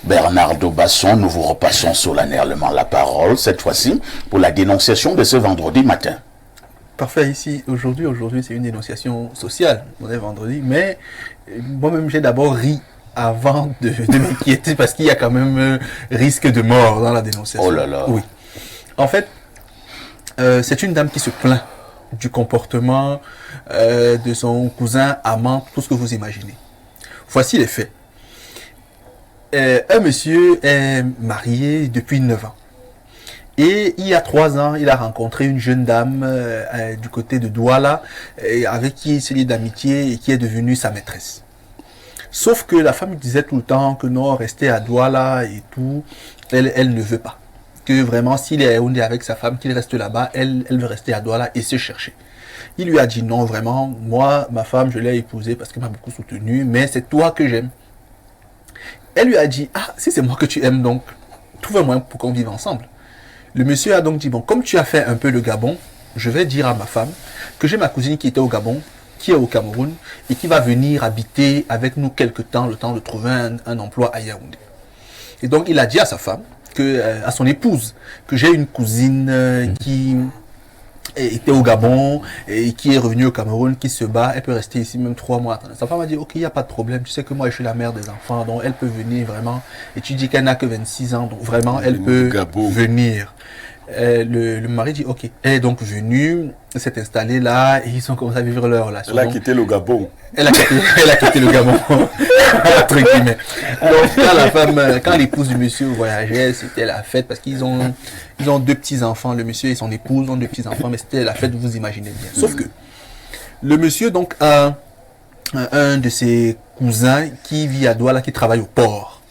Bernardo Basson, nous vous repassons solennellement la parole, cette fois-ci, pour la dénonciation de ce vendredi matin. Parfait, ici, aujourd'hui, c'est une dénonciation sociale, on est vendredi, mais moi-même, j'ai d'abord ri avant de m'inquiéter, parce qu'il y a quand même risque de mort dans la dénonciation. Oh là là. Oui. En fait, c'est une dame qui se plaint du comportement de son cousin, amant, tout ce que vous imaginez. Voici les faits. Un monsieur est marié depuis 9 ans. Et il y a 3 ans, il a rencontré une jeune dame du côté de Douala, avec qui il s'est lié d'amitié et qui est devenue sa maîtresse. Sauf que la femme disait tout le temps que non, rester à Douala et tout, elle ne veut pas. Que vraiment, s'il est à Yaoundé avec sa femme, qu'il reste là-bas, elle veut rester à Douala et se chercher. Il lui a dit non, vraiment, moi, ma femme, je l'ai épousée parce qu'elle m'a beaucoup soutenu, mais c'est toi que j'aime. Elle lui a dit, ah, si c'est moi que tu aimes, donc, trouve un moyen pour qu'on vive ensemble. Le monsieur a donc dit, bon, comme tu as fait un peu le Gabon, je vais dire à ma femme que j'ai ma cousine qui était au Gabon, qui est au Cameroun, et qui va venir habiter avec nous quelque temps, le temps de trouver un emploi à Yaoundé. Et donc, il a dit à sa femme, à son épouse, que j'ai une cousine qui était au Gabon et qui est revenue au Cameroun, qui se bat, elle peut rester ici même 3 mois. Sa femme a dit, ok, il n'y a pas de problème, tu sais que moi je suis la mère des enfants, donc elle peut venir vraiment. Et tu dis qu'elle n'a que 26 ans, donc vraiment elle peut venir. Le mari dit, ok, elle est donc venue, s'est installée là, et ils ont commencé à vivre leur relation. Elle a quitté le Gabon. Elle a quitté le Gabon, entre guillemets. Donc quand l'épouse du monsieur voyageait, c'était la fête, parce qu'ils ont 2 petits-enfants, le monsieur et son épouse ont 2 petits-enfants, mais c'était la fête, vous imaginez bien. Sauf que le monsieur donc a un de ses cousins qui vit à Douala, qui travaille au port.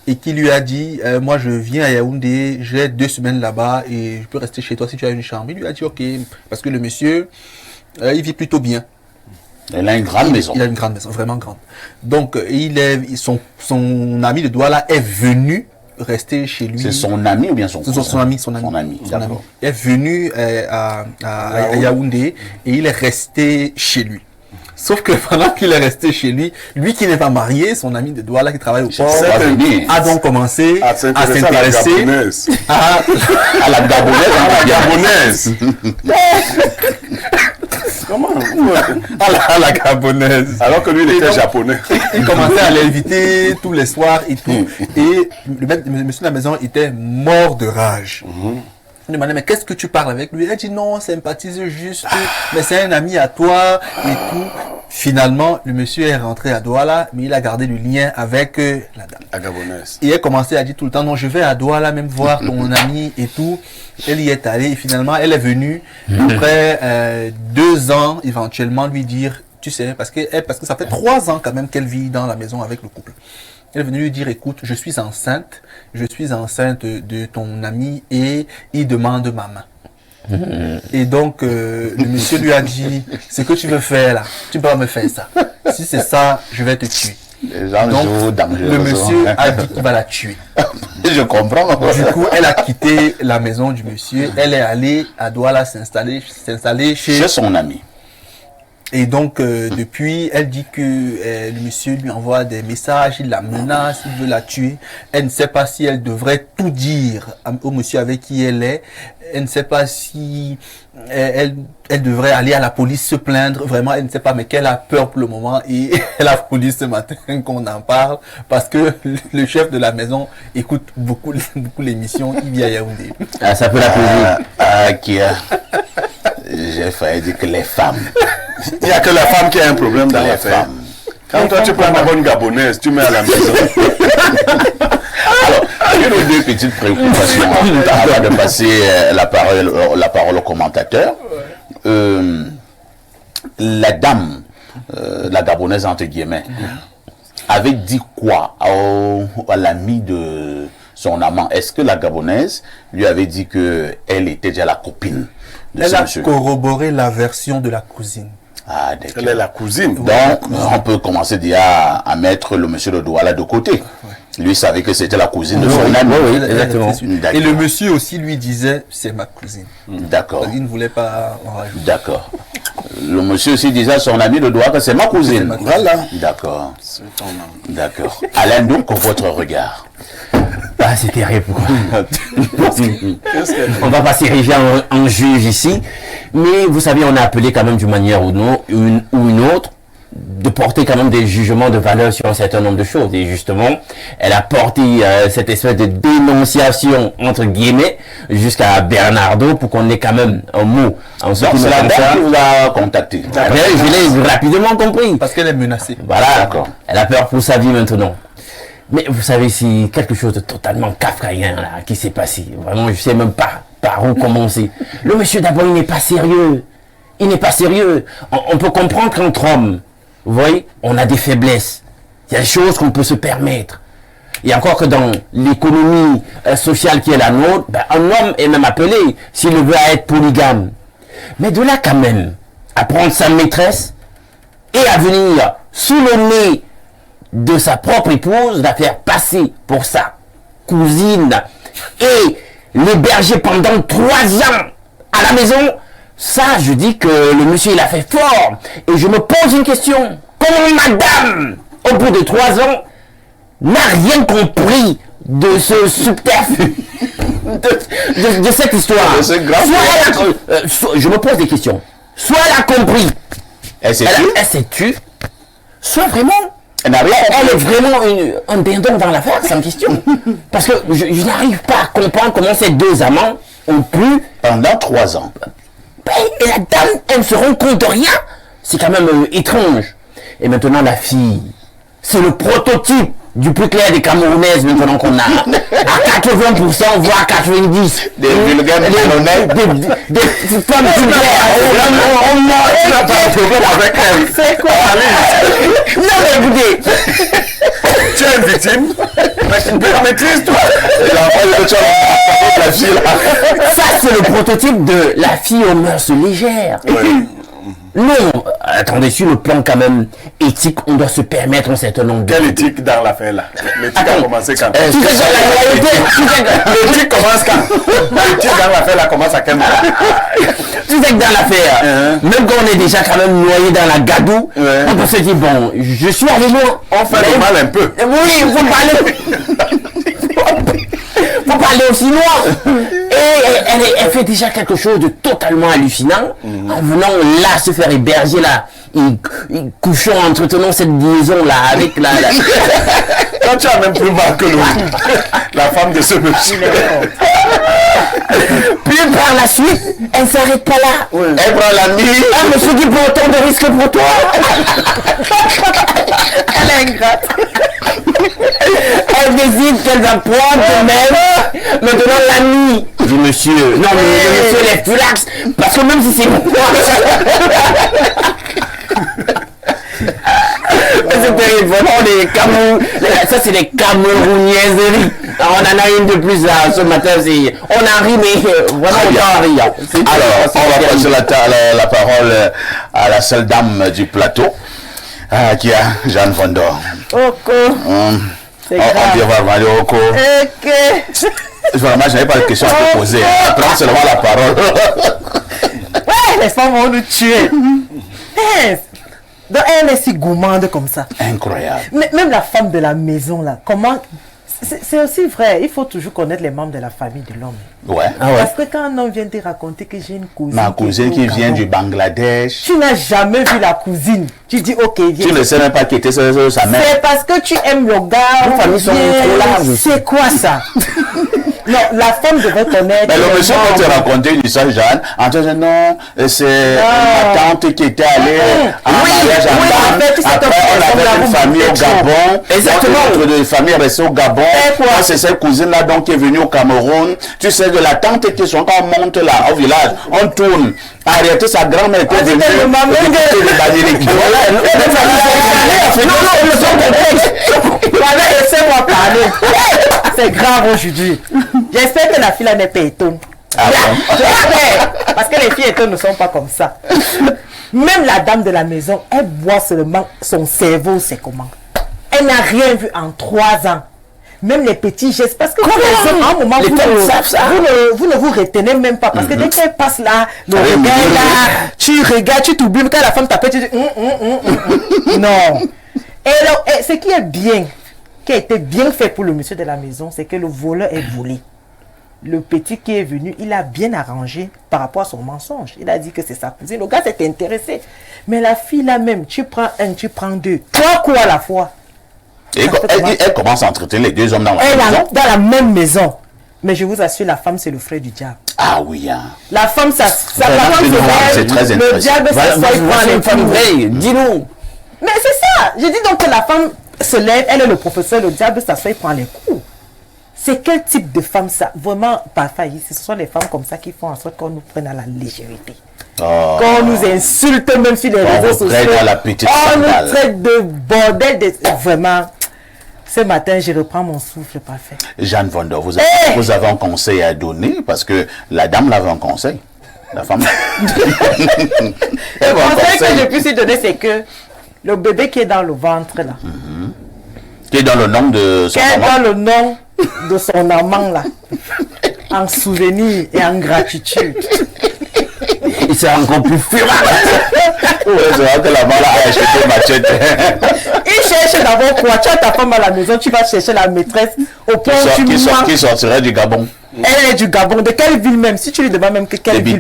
Et qui lui a dit, moi je viens à Yaoundé, j'ai 2 semaines là-bas et je peux rester chez toi si tu as une chambre. Il lui a dit, ok, parce que le monsieur, il vit plutôt bien. Elle a une grande maison. Il a une grande maison, vraiment grande. Donc, son ami de Douala est venu rester chez lui. C'est son ami ou bien son cousin? Son ami. Il est venu à Yaoundé et il est resté chez lui. Sauf que pendant qu'il est resté chez lui, lui qui n'est pas marié, son ami de Douala qui travaille au port, a donc commencé à s'intéresser à la gabonaise. Comment? À la gabonaise. Alors que lui, il était japonais. Il commençait à l'inviter tous les soirs et tout. Et le monsieur de la maison était mort de rage. Il demandait, mais qu'est-ce que tu parles avec lui? Il a dit, non, sympathise juste, mais c'est un ami à toi et tout. Finalement, le monsieur est rentré à Douala, mais il a gardé le lien avec la dame. La gabonaise. Et elle commençait à dire tout le temps, non, je vais à Douala même voir ton ami et tout. Elle y est allée et finalement, elle est venue après 2 ans, éventuellement, lui dire, tu sais, parce que ça fait 3 ans quand même qu'elle vit dans la maison avec le couple. Elle est venue lui dire, écoute, je suis enceinte de ton ami et il demande ma main. Et donc, le monsieur lui a dit, ce que tu veux faire là, tu peux pas me faire ça. Si c'est ça, je vais te tuer. Donc, le monsieur a dit qu'il va la tuer. Je comprends. Du coup, elle a quitté la maison du monsieur, elle est allée à Douala s'installer chez son ami. Et donc, depuis, elle dit que le monsieur lui envoie des messages, il la menace, il veut la tuer. Elle ne sait pas si elle devrait tout dire au monsieur avec qui elle est. Elle ne sait pas si elle devrait aller à la police se plaindre. Vraiment, elle ne sait pas, mais qu'elle a peur pour le moment. Et elle a voulu ce matin qu'on en parle parce que le chef de la maison écoute beaucoup l'émission. Il vit à Yaoundé. Ah, ça peut la plaisir. J'ai failli dire que les femmes. Il n'y a que la femme qui a un problème dans l'affaire. Quand toi tu prends la bonne gabonaise, tu mets à la maison. Alors, une ou 2 petites préoccupations avant de passer la parole au commentateur. La dame, la gabonaise entre guillemets, avait dit quoi à l'ami de son amant? Est-ce que la gabonaise lui avait dit qu'elle était déjà la copine de ce monsieur? Elle a corroboré la version de la cousine. Ah, d'accord. Elle est la cousine. Donc, on peut commencer déjà à mettre le monsieur de Douala de côté. Lui savait que c'était la cousine de son ami. Oui, exactement. Et le monsieur aussi lui disait, c'est ma cousine. D'accord. Il ne voulait pas en rajouter. D'accord. Le monsieur aussi disait à son ami de droit que c'est ma cousine. ma cousine. Voilà. D'accord. D'accord. Alain, donc, votre regard. Ah, c'est terrible. On va pas s'ériger en juge ici, mais vous savez, on a appelé quand même d'une manière ou une autre de porter quand même des jugements de valeur sur un certain nombre de choses. Et justement, elle a porté cette espèce de dénonciation, entre guillemets, jusqu'à Bernardo pour qu'on ait quand même un mot. En ce Donc, qui c'est me la dame concerne. qui vous a contacté. Je l'ai rapidement compris. Parce qu'elle est menacée. Voilà, D'accord. elle a peur pour sa vie maintenant. Mais vous savez, c'est quelque chose de totalement kafkaïen là, qui s'est passé. Vraiment, je sais même pas par où commencer. Le monsieur d'abord, il n'est pas sérieux. Il n'est pas sérieux. On peut comprendre qu'entre hommes, vous voyez, on a des faiblesses. Il y a des choses qu'on peut se permettre. Et encore que dans l'économie sociale qui est la nôtre, ben, un homme est même appelé, s'il veut, à être polygame. Mais de là quand même, à prendre sa maîtresse et à venir sous le nez de sa propre épouse, la faire passer pour sa cousine et l'héberger pendant 3 ans à la maison, ça, je dis que le monsieur, il a fait fort. Et je me pose une question. Comment madame, au bout de 3 ans, n'a rien compris de ce subterfuge, de cette histoire? De ce grave Je me pose des questions. Soit elle a compris, Elle s'est elle s'est tue, soit vraiment, Elle n'a rien elle est vraiment un dindon dans l'affaire, sans question. Parce que je n'arrive pas à comprendre comment ces 2 amants ont pu... pendant 3 ans. Ben, et la dame, elle ne se rend compte de rien. C'est quand même étrange. Et maintenant, la fille, c'est le prototype du plus clair des Camerounaises maintenant qu'on a. À 80%, voire 90%. Des vulgaires malhonnêtes. Des femmes vulgaires. Tu n'as pas de problème avec elle. C'est quoi? Non, mais écoutez. Tu es une victime. Mais maîtrise-toi. La fille là. Ça, c'est le prototype de la fille aux mœurs légères. Non, attendez, sur le plan quand même éthique, on doit se permettre un certain nombre de... Quelle éthique dans l'affaire là? L'éthique a commencé quand? Tu sais que la réalité, L'éthique commence quand? L'éthique dans l'affaire là commence à quel moment? tu sais que dans l'affaire, même quand on est déjà quand même noyé dans la gadoue, on peut se dire, bon, je suis allé loin. On fait le mal un peu. Oui, il faut parler. Faut parler aussi loin. Et elle fait déjà quelque chose de totalement hallucinant en venant là se faire héberger là, couchant, entretenant cette liaison là avec la... Quand tu as même plus mal que la femme de ce monsieur. Puis par la suite, elle s'arrête pas là. Elle prend la nuit. Elle me se dit pour autant de risque pour toi. Elle est ingrate. Elle décide qu'elle va prendre même maintenant la nuit. Je dis monsieur, non mais le monsieur lève plus l'axe. Parce que même si c'est pour toi. C'est terrible, vraiment les ça c'est des Camerounaiseries. On en a une de plus là, ce matin, on a ri mais vraiment on en rire. Alors, on va passer la parole à la seule dame du plateau, qui est Jeanne Vondor. C'est On grave. dit Valvalio Oko. Ok. Vraiment, je n'avais pas de questions à te poser. Prends seulement la parole. Ouais, les femmes vont nous tuer. Yes. Donc elle est si gourmande comme ça. Incroyable. Mais même la femme de la maison là, comment... C'est aussi vrai, il faut toujours connaître les membres de la famille de l'homme. Ouais. Parce que quand un homme vient te raconter que j'ai une cousine... Ma cousine qui vient du Bangladesh. Tu n'as jamais vu la cousine. Tu dis ok, viens. Tu ne sais même pas qui était sa mère. C'est parce que tu aimes le gars. Les familles sont trop larges. C'est quoi ça? Non, la femme devait connaître... Mais le les monsieur peut te membres. raconter une histoire, Jeanne, en te disant non, c'est ma tante qui était allée en mariage à oui, Bam. en fait, c'est Après, un on peu avait comme une la famille au Boubou Gabon. Exactement. Notre famille est restée au Gabon. quoi? Moi, c'est cette cousine-là donc qui est venue au Cameroun. Tu sais, de la tante qui sont quand on monte là au village, on tourne. Arrêtez, sa grand-mère était venue. c'était le maman de- de Bangladesh. Voilà, laissez-moi parler. C'est grave aujourd'hui. J'espère que la fille là n'est pas étonnée. Ah bon? J'espère. Parce que les filles étonnes ne sont pas comme ça. Même la dame de la maison, elle voit seulement son cerveau, c'est comment. Elle n'a rien vu en 3 ans. même les petits gestes. Parce que à un moment, vous ne vous retenez même pas. Parce que dès qu'elle passe là, le regard là, tu regardes, tu t'oublies. Quand la femme t'appelle, tu dis non. Et alors, ce qui est bien, qui a été bien fait pour le monsieur de la maison, c'est que le voleur est volé. Le petit qui est venu, il a bien arrangé par rapport à son mensonge. Il a dit que c'est sa cousine. Le gars s'est intéressé. Mais la fille là même, tu prends un, tu prends deux. 3 coups à la fois. Et elle commence à entretenir les 2 hommes dans la maison. Dans la même maison. Mais je vous assure, la femme, c'est le frère du diable. Ah oui, hein. La femme, c'est très intéressant. Le diable, c'est ça, il prend les coups. Dis-nous. Mais c'est ça. Je dis donc que la femme se lève, elle est le professeur, le diable s'assoit, il prend les coups. C'est quel type de femme ça? Vraiment, parfois, ce sont les femmes comme ça qui font en sorte qu'on nous prenne à la légèreté. Oh. Qu'on nous insulte même sur les réseaux sociaux. On nous traite de bordel. Vraiment, ce matin, je reprends mon souffle parfait. Jeanne Vonder, vous avez un conseil à donner parce que la dame l'avait un conseil. La femme. Le conseil que je puisse lui donner, c'est que le bébé qui est dans le ventre là, qui est dans le nom de son amant. Dans le nom de son amant là, en souvenir et en gratitude. Il sera encore plus furieux. Oui, c'est vrai que la mère a acheté machette. Il cherche d'abord quoi? Tu as ta femme à la maison, tu vas chercher la maîtresse au point où tu manques. Qui sortirait du Gabon. Elle est du Gabon. De quelle ville même? Si tu lui demandes même que quelle ville.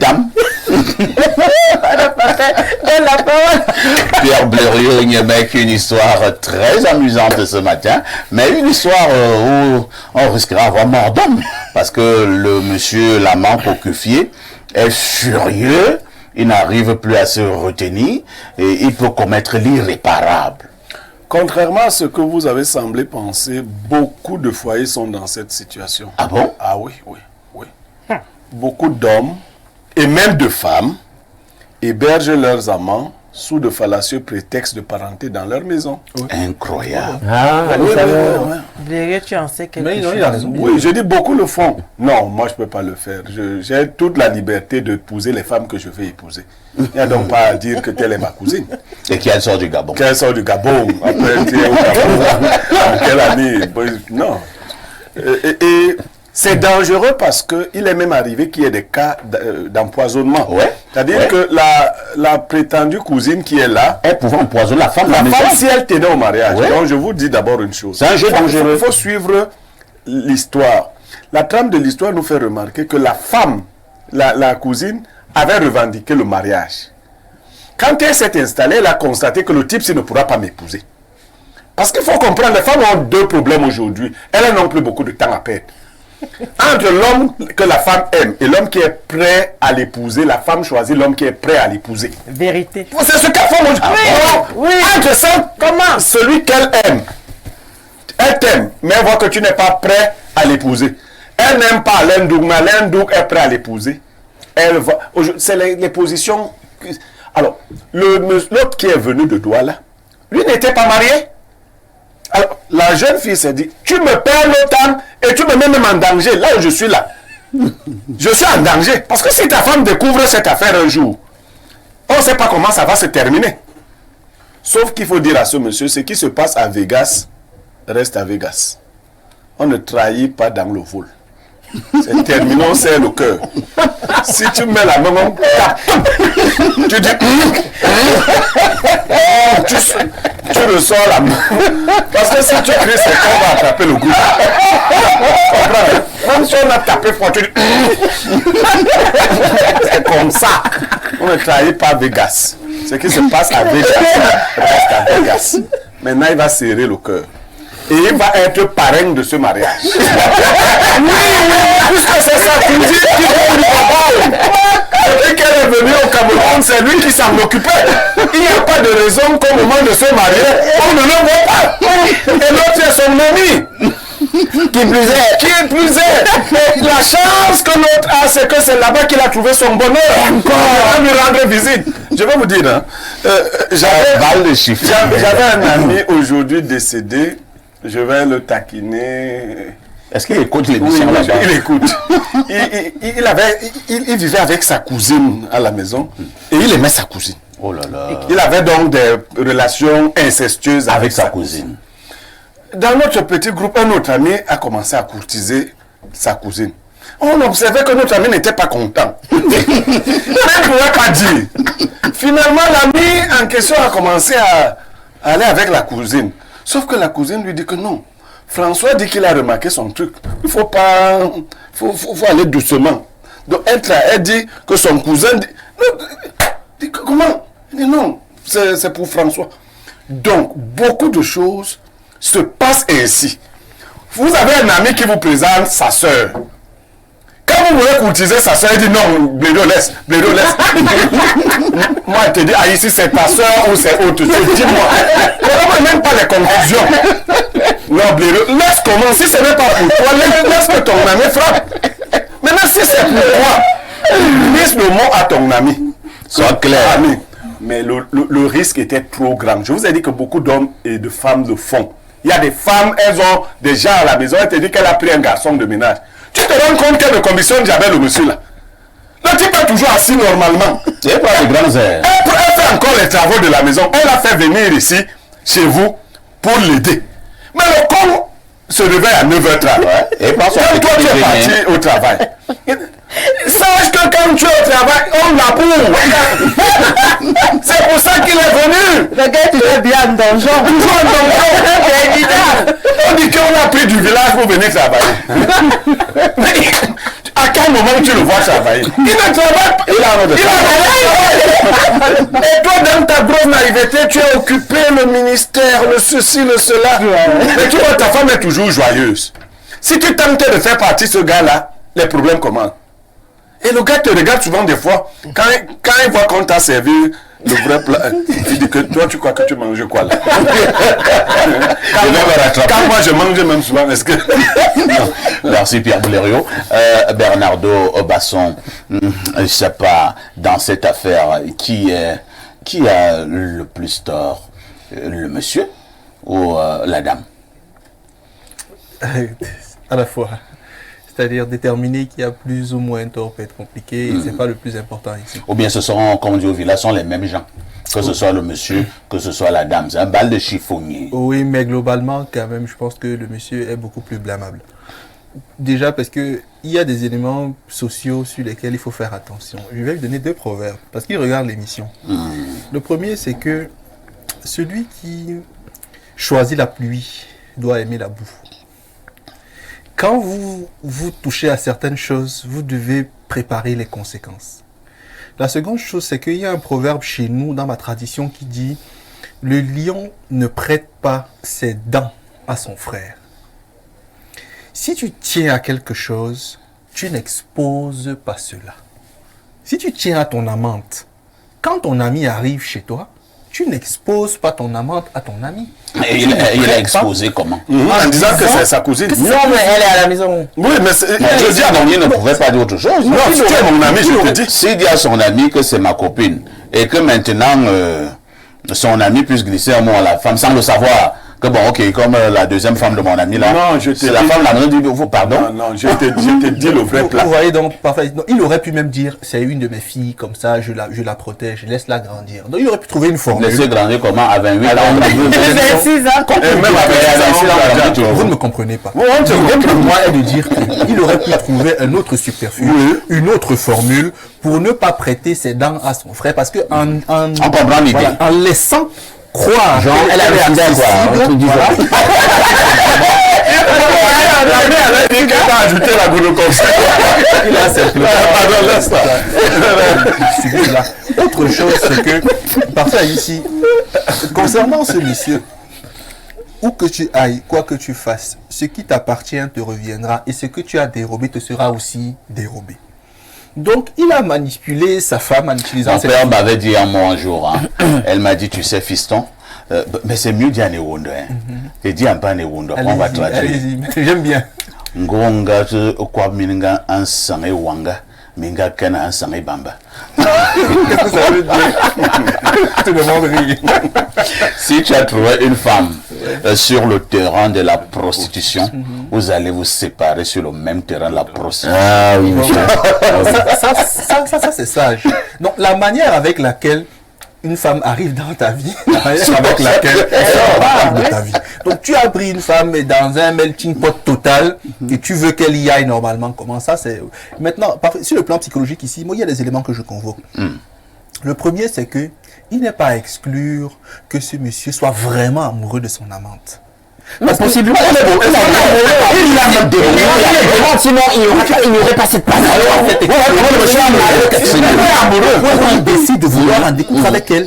Pierre Blériot, il y a une histoire très amusante ce matin, mais une histoire où on risquera avoir mort d'homme, parce que le monsieur, l'amant cocufié, est furieux, il n'arrive plus à se retenir et il peut commettre l'irréparable. Contrairement à ce que vous avez semblé penser, beaucoup de foyers sont dans cette situation. Ah bon? Ah oui. Beaucoup d'hommes et même de femmes hébergent leurs amants sous de fallacieux prétextes de parenté dans leur maison. Oui. Incroyable. Blériot, tu en sais quelque chose. Il a raison. Oui, je dis beaucoup le font. Non, moi je ne peux pas le faire. J'ai toute la liberté d'épouser les femmes que je veux épouser. Il n'y a donc pas à dire que telle est ma cousine. Et qu'elle sort du Gabon. Qu'elle sort du Gabon. Après, tu es au Gabon. En quelle année? Non. Et c'est dangereux parce qu'il est même arrivé qu'il y ait des cas d'empoisonnement. Ouais. C'est-à-dire que la prétendue cousine qui est là, elle pouvait empoisonner la femme. La femme, si elle tenait au mariage. Ouais. Donc je vous dis d'abord une chose. C'est un jeu dangereux. Il faut suivre l'histoire. La trame de l'histoire nous fait remarquer que la femme, la cousine, avait revendiqué le mariage. Quand elle s'est installée, elle a constaté que le type ne pourra pas m'épouser. Parce qu'il faut comprendre, les femmes ont 2 problèmes aujourd'hui. Elles n'ont plus beaucoup de temps à perdre. Entre l'homme que la femme aime et l'homme qui est prêt à l'épouser, la femme choisit l'homme qui est prêt à l'épouser. Vérité. C'est ce qu'elles font aujourd'hui. Oui. Entre ça, comment celui qu'elle aime, elle t'aime, mais elle voit que tu n'es pas prêt à l'épouser. Elle n'aime pas l'Indouk, mais l'Indouk est prêt à l'épouser. Elle va. C'est les positions. Alors, l'autre qui est venu de Douala, lui n'était pas marié. Alors, la jeune fille s'est dit, tu me perds le temps et tu me mets même en danger. Là où je suis là, je suis en danger. Parce que si ta femme découvre cette affaire un jour, on ne sait pas comment ça va se terminer. Sauf qu'il faut dire à ce monsieur, ce qui se passe à Vegas, reste à Vegas. On ne trahit pas dans le vol. C'est terminé, on serre le cœur. Si tu mets la main, on tape. Tu dis, tu ressors la main. Parce que si tu cries, c'est qu'on va attraper le goût. Même si on a tapé fort, tu dis, c'est comme ça. On ne trahit pas Vegas. Ce qui se passe à Vegas, reste à Vegas. Maintenant, il va serrer le cœur. Et il va être parrain de ce mariage. Puisque c'est sa cousine qui vient du Gabon. Depuis qu'elle est venue au Cameroun, c'est lui qui s'en occupait. Il n'y a pas de raison qu'au moment de se marier, on ne le voit pas. Et l'autre est son ami. Qui plus est. La chance que l'autre a, c'est que c'est là-bas qu'il a trouvé son bonheur. Encore à lui rendre visite. Je vais vous dire, hein, j'avais un ami aujourd'hui décédé. Je vais le taquiner. Est-ce qu'il écoute l'émission là-bas? Il écoute. Il vivait avec sa cousine à la maison et il aimait sa cousine. Oh là là. Il avait donc des relations incestueuses avec sa cousine. dans notre petit groupe, un autre ami a commencé à courtiser sa cousine. On observait que notre ami n'était pas content. Mais il ne pouvait pas dire. Finalement, l'ami en question a commencé à aller avec la cousine. Sauf que la cousine lui dit que non. François dit qu'il a remarqué son truc. Il faut pas... faut aller doucement. Donc elle dit que son cousin dit que, comment? Il dit non, c'est pour François. Donc, beaucoup de choses se passent ainsi. Vous avez un ami qui vous présente sa soeur. Quand vous voulez courtiser sa soeur, il dit non, Blédo laisse. Moi, je te dis, ah, ici c'est ta soeur ou c'est autre chose. Dis-moi. On n'a même pas les conclusions. Non, Blédo, laisse comment? Si ce n'est pas pour toi, laisse que ton ami frappe. Maintenant, si c'est pour toi, laisse le mot à ton ami. Sois clair. Ami. Mais le risque était trop grand. Je vous ai dit que beaucoup d'hommes et de femmes le font. Il y a des femmes, elles ont des gens à la maison, elles te disent qu'elle a pris un garçon de ménage. Tu te rends compte qu'elle commissionne jamais le monsieur là. Le type est toujours assis normalement. C'est pas de grands airs. Elle fait encore les travaux de la maison. Elle a fait venir ici, chez vous, pour l'aider. Mais le con se réveille à 9h30. Ouais. Et pas son Quand toi tu es petit parti déjeuner. au travail. Sache que quand tu es au travail, on l'appuie. C'est pour ça qu'il est venu. Regarde, tu es bien en donjon. Toujours en donjon. C'est évident. On dit qu'on a pris du village pour venir travailler. À quel moment tu le vois travailler? Il ne travaille pas. Il a Et toi, dans ta grosse naïveté, tu as occupé le ministère, le ceci, le cela. Mais tu vois, ta femme est toujours joyeuse. Si tu tentais de faire partie de ce gars-là, les problèmes commencent. Et le gars te regarde souvent des fois, quand il voit qu'on t'a servi le vrai plat, il dit que toi tu crois que tu manges quoi là? Quand moi je mange même souvent, est-ce que... Non. Merci Pierre Blériot. Bernardo Basson, je ne sais pas, dans cette affaire, qui a le plus tort? Le monsieur ou la dame? À la fois. C'est-à-dire déterminer qu'il y a plus ou moins tort peut être compliqué, et c'est pas le plus important ici. Ou bien ce seront, comme on dit au village, sont les mêmes gens. Que ce soit le monsieur, que ce soit la dame. C'est un bal de chiffonnier. Oui, mais globalement, quand même, je pense que le monsieur est beaucoup plus blâmable. Déjà parce que il y a des éléments sociaux sur lesquels il faut faire attention. Je vais lui donner 2 proverbes, parce qu'il regarde l'émission. Le premier, c'est que celui qui choisit la pluie doit aimer la boue. Quand vous touchez à certaines choses, vous devez préparer les conséquences. La seconde chose, c'est qu'il y a un proverbe chez nous, dans ma tradition, qui dit « Le lion ne prête pas ses dents à son frère ». Si tu tiens à quelque chose, tu n'exposes pas cela. Si tu tiens à ton amante, quand ton ami arrive chez toi, tu n'exposes pas ton amante à ton ami. Et il a exposé comment? En disant que c'est sa cousine. Non, mais elle est à la maison. Oui, mais Je dis à mon ami, ne pouvait pas dire autre chose. non, si tu es mon ami, je te dis. S'il dit à son ami que c'est ma copine et que maintenant son ami puisse glisser un mot à la femme sans le savoir, que bon, ok, comme la deuxième femme de mon ami là, Non, je te c'est la dis- femme de la maison dit, vous, pardon. Non, je te dis le vrai plat. Vous voyez donc, parfois, non, il aurait pu même dire, c'est une de mes filles, comme ça, je la protège, je laisse-la grandir. Donc il aurait pu trouver une formule. Laissez grandir comment à 28 ans? 26 ans. Et même avec Vous ne me comprenez pas. Bon, on te L'idée comprend. pour moi est de dire qu'il aurait pu trouver un autre subterfuge, une autre formule pour ne pas prêter ses dents à son frère, parce que en comprend l'idée. voilà, en laissant croire Genre, elle a qu'elle est le fidèle, quoi, un accessible, truc du voilà. genre. Elle a dit qu'elle va ajouter la gonocoque. Il a cette Pardon, laisse ça. Celui-là. Autre chose, c'est que, parfois ici, concernant ce monsieur, où que tu ailles, quoi que tu fasses, ce qui t'appartient te reviendra et ce que tu as dérobé te sera aussi dérobé. Donc, il a manipulé sa femme en utilisant Mon cette... père m'avait dit à moi un jour, elle m'a dit, tu sais, fiston, mais c'est mieux dire Néwundo. Et dis un peu Néwundo, on va traduire. Allez-y, j'aime bien. Ngonga kwa minga ansange wanga, minga kena ansange bamba. Qu'est-ce que ça veut dire? Tout le monde rit. Si tu as trouvé une femme sur le terrain de la prostitution, vous allez vous séparer sur le même terrain de la prostitution. Ah oui, monsieur. Ça, c'est sage. Donc, la manière avec laquelle une femme arrive dans ta vie avec laquelle elle parle de ta vie. Donc tu as pris une femme dans un melting pot total et tu veux qu'elle y aille normalement. Comment ça c'est... Maintenant, sur le plan psychologique ici, moi il y a des éléments que je convoque. Le premier c'est que il n'est pas à exclure que ce monsieur soit vraiment amoureux de son amante. Mais possiblement, il n'aurait pas cette passion. Il décide de vouloir en découdre avec elle.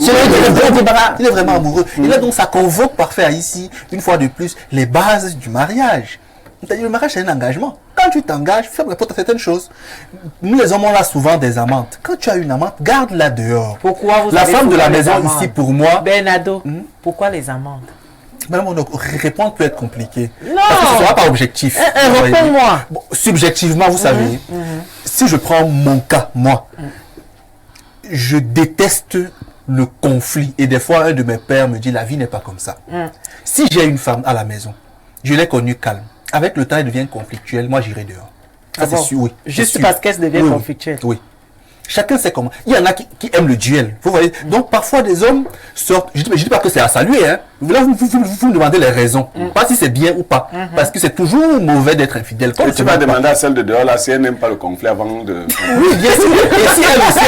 Il est vraiment amoureux. Et là, donc, ça convoque parfait ici, une fois de plus, les bases du mariage. C'est-à-dire, le mariage, c'est un engagement. Quand tu t'engages, fais rapport à certaines choses. Nous, les hommes, on a souvent des amantes. Quand tu as une amante, garde-la dehors. Pourquoi vous La avez femme de la souvent les maison, amantes? ici, pour moi... Bernardo, pourquoi les amantes? Madame, répondre peut être compliqué. Non. Parce que ce ne sera pas objectif. Réponds-moi. Bon, subjectivement, vous savez, si je prends mon cas, moi, je déteste le conflit. Et des fois, un de mes pères me dit, la vie n'est pas comme ça. Si j'ai une femme à la maison, je l'ai connue calme. Avec le temps, elle devient conflictuelle. Moi, j'irai dehors. Ça, c'est sûr, oui. Juste parce qu'elle devient conflictuelle. Oui. Chacun sait comment. Il y en a qui aiment le duel. Vous voyez. Donc, parfois, des hommes sortent. Je ne dis pas que c'est à saluer. Hein. Là, vous me demandez les raisons. Pas si c'est bien ou pas. Parce que c'est toujours mauvais d'être infidèle. Et tu vas demander à celle de dehors, là, si elle n'aime pas le conflit avant de... Oui, bien sûr. Et si elle aussi.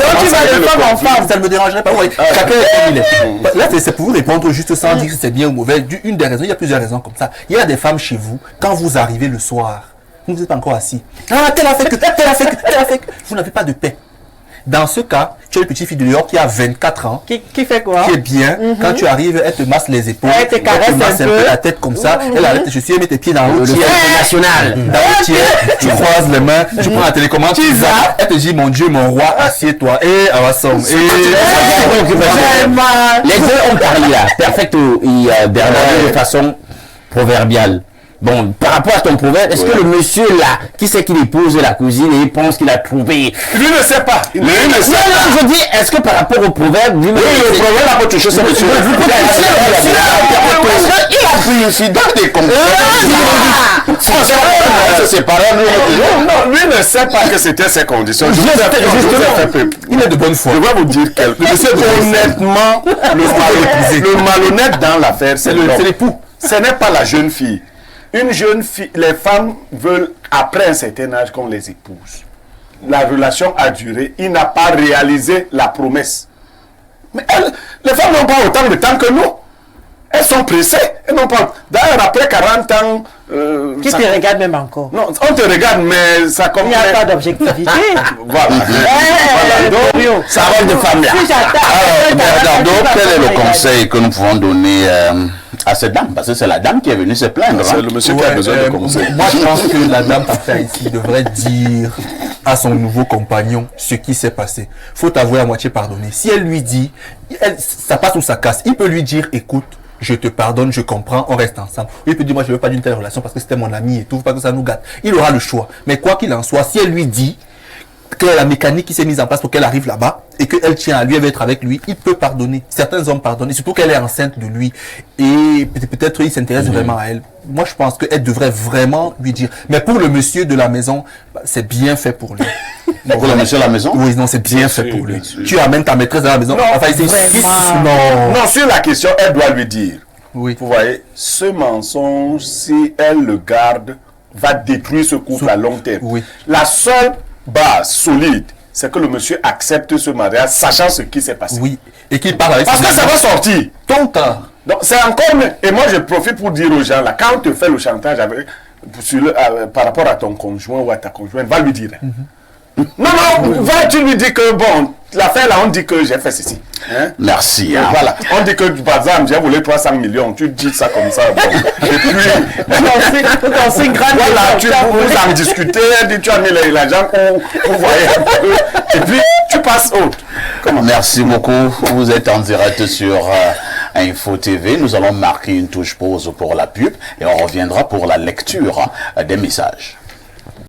Donc, tu vas de femme en femme. Ça ne me dérangerait pas. Oui. Chacun est comme il est. Là, c'est pour vous répondre juste sans dire que c'est bien ou mauvais. Une des raisons, il y a plusieurs raisons comme ça. Il y a des femmes chez vous, quand vous arrivez le soir, vous n'êtes pas encore assis. Ah, tel a fait que. Vous n'avez pas de paix. Dans ce cas, tu as une petite fille de dehors qui a 24 ans. Qui fait quoi? Qui est bien. Quand tu arrives, elle te masse les épaules. Elle te caresse un peu la tête comme ça. Elle arrête, je suis, elle met tes pieds dans le tiers national. Dans le tiers, tu croises les mains, tu prends la télécommande, tu vas. Elle te dit, mon Dieu, mon roi, assieds-toi. Et ensemble. Les deux ont parlé là. Perfecto. Il y a Bernard de façon proverbiale. Bon, par rapport à ton proverbe, est-ce que le monsieur là, qui sait qu'il épouse la cousine et il pense qu'il a trouvé... Lui ne sait pas. Lui ne sait pas. Non, je dis, est-ce que par rapport au proverbe... Oui, le proverbe n'a pas touché ce monsieur. Il a pris ici dans des conditions. Non, lui ne sait pas que c'était ses conditions. Il est de bonne foi. Je vais vous dire quelque chose. Honnêtement, le malhonnête dans l'affaire, c'est l'époux. Ce n'est pas la jeune fille. Une jeune fille, les femmes veulent, après un certain âge, qu'on les épouse. La relation a duré, il n'a pas réalisé la promesse. Mais les femmes n'ont pas autant de temps que nous. Elles sont pressées. Elles n'ont pas... D'ailleurs, après 40 ans... Qui te regarde même encore? Non, on te regarde, mais ça comme... Il n'y a pas d'objectivité. Voilà. Donc, ça rôle de femme là. Donc, quel est le conseil que nous pouvons donner à cette dame? Parce que c'est la dame qui est venue se plaindre. C'est le monsieur qui a besoin de conseils. Moi, je pense que la dame parfaite ici devrait dire à son nouveau compagnon ce qui s'est passé. Faut avouer à moitié pardonner. Si elle lui dit, ça passe ou ça casse, il peut lui dire, écoute, je te pardonne, je comprends, on reste ensemble. Il peut dire, moi je ne veux pas d'une telle relation parce que c'était mon ami et tout, pas que ça nous gâte. Il aura le choix. Mais quoi qu'il en soit, si elle lui dit que la mécanique qui s'est mise en place pour qu'elle arrive là-bas et qu'elle tient à lui, elle va être avec lui, il peut pardonner. Certains hommes pardonnent, et surtout qu'elle est enceinte de lui. Et peut-être il s'intéresse vraiment à elle. Moi, je pense qu'elle devrait vraiment lui dire. Mais pour le monsieur de la maison, c'est bien fait pour lui. Pour le monsieur de la maison? Oui, non, c'est bien fait pour lui. Tu amènes ta maîtresse dans la maison. Non, enfin, non, sur la question, elle doit lui dire. Oui. Vous voyez, ce mensonge, si elle le garde, va détruire ce couple à long terme. Oui. La seule base solide, c'est que le monsieur accepte ce mariage, sachant ce qui s'est passé. Oui. Et qu'il parle avec Parce que ça va sortir. Tôt ou tard. Donc c'est encore mieux. Et moi je profite pour dire aux gens là, quand on te fait le chantage avec, par rapport à ton conjoint ou à ta conjointe, va lui dire. Non, va tu lui dis que bon, l'affaire là, on dit que j'ai fait ceci. Hein? Merci. Voilà. On dit que par exemple, j'ai volé 300 millions. Tu dis ça comme ça. Bon. Et puis, voilà, tu vous en discutez, tu as mis l'argent, on voyait un peu. Et puis, tu passes autre. Merci beaucoup. Vous êtes en direct sur Info TV. Nous allons marquer une touche pause pour la pub et on reviendra pour la lecture des messages.